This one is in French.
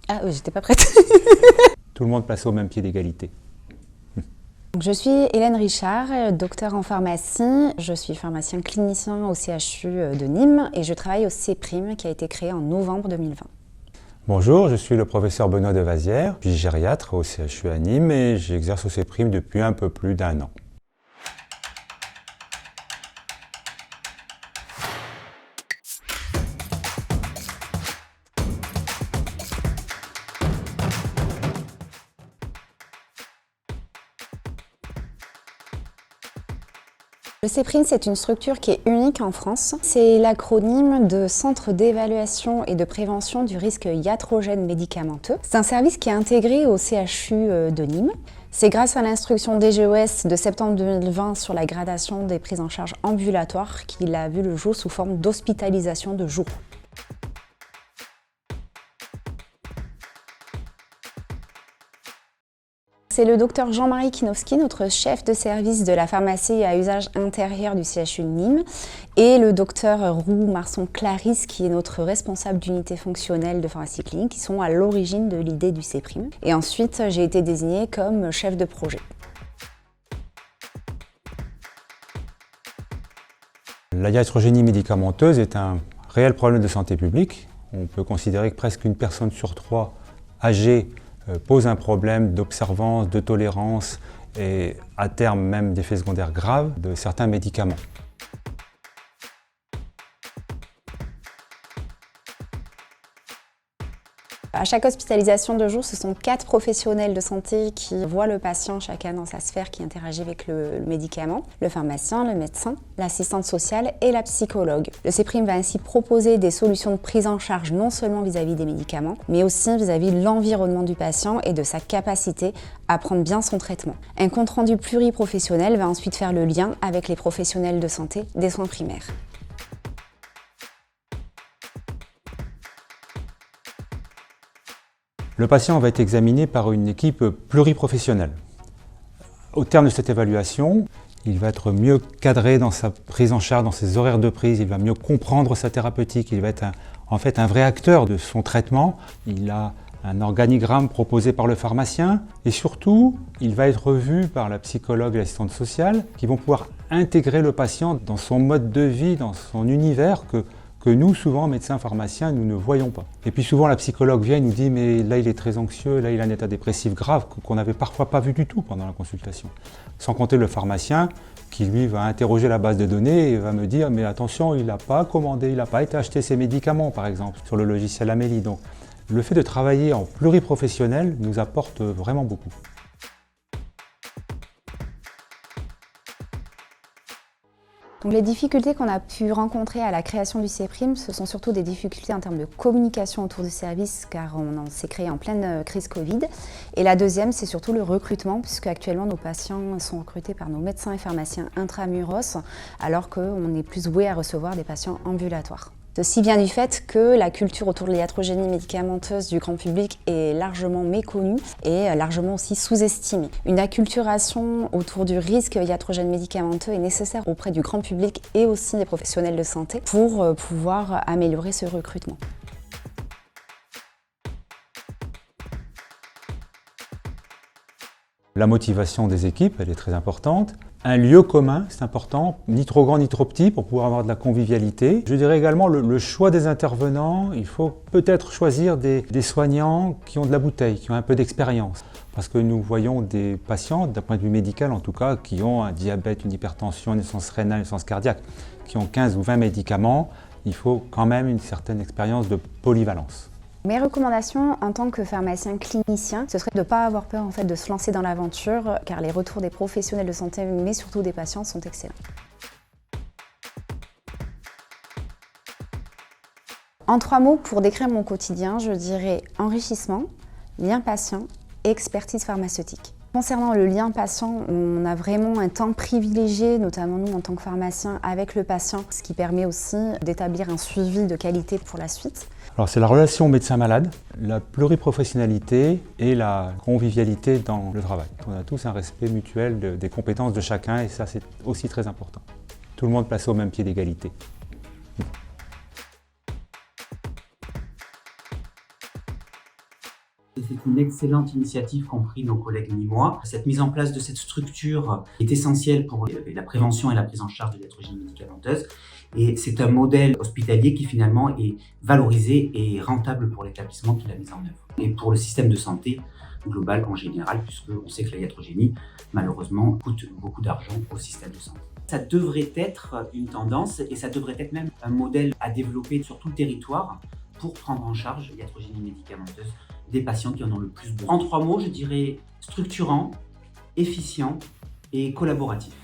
Ah, j'étais pas prête. Tout le monde placé au même pied d'égalité. Je suis Hélène Richard, docteure en pharmacie. Je suis pharmacien clinicien au CHU de Nîmes et je travaille au CEPRIM qui a été créé en novembre 2020. Bonjour, je suis le professeur Benoît Devazière, je suis gériatre au CHU à Nîmes et j'exerce au CEPRIM depuis un peu plus d'1 an. Le CEPRIM, c'est une structure qui est unique en France. C'est l'acronyme de Centre d'évaluation et de prévention du risque iatrogène médicamenteux. C'est un service qui est intégré au CHU de Nîmes. C'est grâce à l'instruction DGOS de septembre 2020 sur la gradation des prises en charge ambulatoires qu'il a vu le jour sous forme d'hospitalisation de jour. C'est le docteur Jean-Marie Kinowski, notre chef de service de la pharmacie à usage intérieur du CHU de Nîmes, et le docteur Roux Marson Clarisse, qui est notre responsable d'unité fonctionnelle de pharmacie clinique, qui sont à l'origine de l'idée du CEPRIM. Et ensuite, j'ai été désignée comme chef de projet. La iatrogénie médicamenteuse est un réel problème de santé publique. On peut considérer que presque une personne sur 3 âgée pose un problème d'observance, de tolérance et à terme même d'effets secondaires graves de certains médicaments. À chaque hospitalisation de jour, ce sont 4 professionnels de santé qui voient le patient, chacun dans sa sphère, qui interagit avec le médicament, le pharmacien, le médecin, l'assistante sociale et la psychologue. Le CEPRIM va ainsi proposer des solutions de prise en charge non seulement vis-à-vis des médicaments, mais aussi vis-à-vis de l'environnement du patient et de sa capacité à prendre bien son traitement. Un compte-rendu pluriprofessionnel va ensuite faire le lien avec les professionnels de santé des soins primaires. Le patient va être examiné par une équipe pluriprofessionnelle. Au terme de cette évaluation, il va être mieux cadré dans sa prise en charge, dans ses horaires de prise, il va mieux comprendre sa thérapeutique, il va être en fait un vrai acteur de son traitement. Il a un organigramme proposé par le pharmacien et surtout, il va être vu par la psychologue et l'assistante sociale qui vont pouvoir intégrer le patient dans son mode de vie, dans son univers que nous, souvent, médecins, pharmaciens, nous ne voyons pas. Et puis souvent, la psychologue vient et nous dit « mais là, il est très anxieux, là, il a un état dépressif grave » qu'on n'avait parfois pas vu du tout pendant la consultation. Sans compter le pharmacien qui, lui, va interroger la base de données et va me dire « mais attention, il n'a pas commandé, il n'a pas été acheter ses médicaments, par exemple, sur le logiciel Amélie ». Donc, le fait de travailler en pluriprofessionnel nous apporte vraiment beaucoup. Donc les difficultés qu'on a pu rencontrer à la création du CEPRIM, ce sont surtout des difficultés en termes de communication autour du service, car on s'est créé en pleine crise Covid. Et la deuxième, c'est surtout le recrutement, puisque actuellement nos patients sont recrutés par nos médecins et pharmaciens intramuros, alors qu'on est plus voué à recevoir des patients ambulatoires. Ceci vient du fait que la culture autour de l'iatrogénie médicamenteuse du grand public est largement méconnue et largement aussi sous-estimée. Une acculturation autour du risque iatrogène médicamenteux est nécessaire auprès du grand public et aussi des professionnels de santé pour pouvoir améliorer ce recrutement. La motivation des équipes, elle est très importante. Un lieu commun, c'est important, ni trop grand ni trop petit pour pouvoir avoir de la convivialité. Je dirais également le choix des intervenants, il faut peut-être choisir des soignants qui ont de la bouteille, qui ont un peu d'expérience. Parce que nous voyons des patients, d'un point de vue médical en tout cas, qui ont un diabète, une hypertension, une insuffisance rénale, une insuffisance cardiaque, qui ont 15 ou 20 médicaments, il faut quand même une certaine expérience de polyvalence. Mes recommandations en tant que pharmacien clinicien, ce serait de ne pas avoir peur de se lancer dans l'aventure, car les retours des professionnels de santé, mais surtout des patients, sont excellents. En 3 mots, pour décrire mon quotidien, je dirais enrichissement, lien patient et expertise pharmaceutique. Concernant le lien patient, on a vraiment un temps privilégié, notamment nous en tant que pharmaciens, avec le patient, ce qui permet aussi d'établir un suivi de qualité pour la suite. Alors c'est la relation médecin-malade, la pluriprofessionnalité et la convivialité dans le travail. On a tous un respect mutuel des compétences de chacun et ça c'est aussi très important. Tout le monde placé au même pied d'égalité. C'est une excellente initiative qu'ont pris nos collègues nîmois. Cette mise en place de cette structure est essentielle pour la prévention et la prise en charge de l'hétérogénie médicamenteuse. Et c'est un modèle hospitalier qui finalement est valorisé et rentable pour l'établissement qui l'a mis en œuvre. Et pour le système de santé global en général, puisqu'on sait que la iatrogénie, malheureusement, coûte beaucoup d'argent au système de santé. Ça devrait être une tendance et ça devrait être même un modèle à développer sur tout le territoire pour prendre en charge l'iatrogénie médicamenteuse des patients qui en ont le plus besoin. En 3 mots, je dirais structurant, efficient et collaboratif.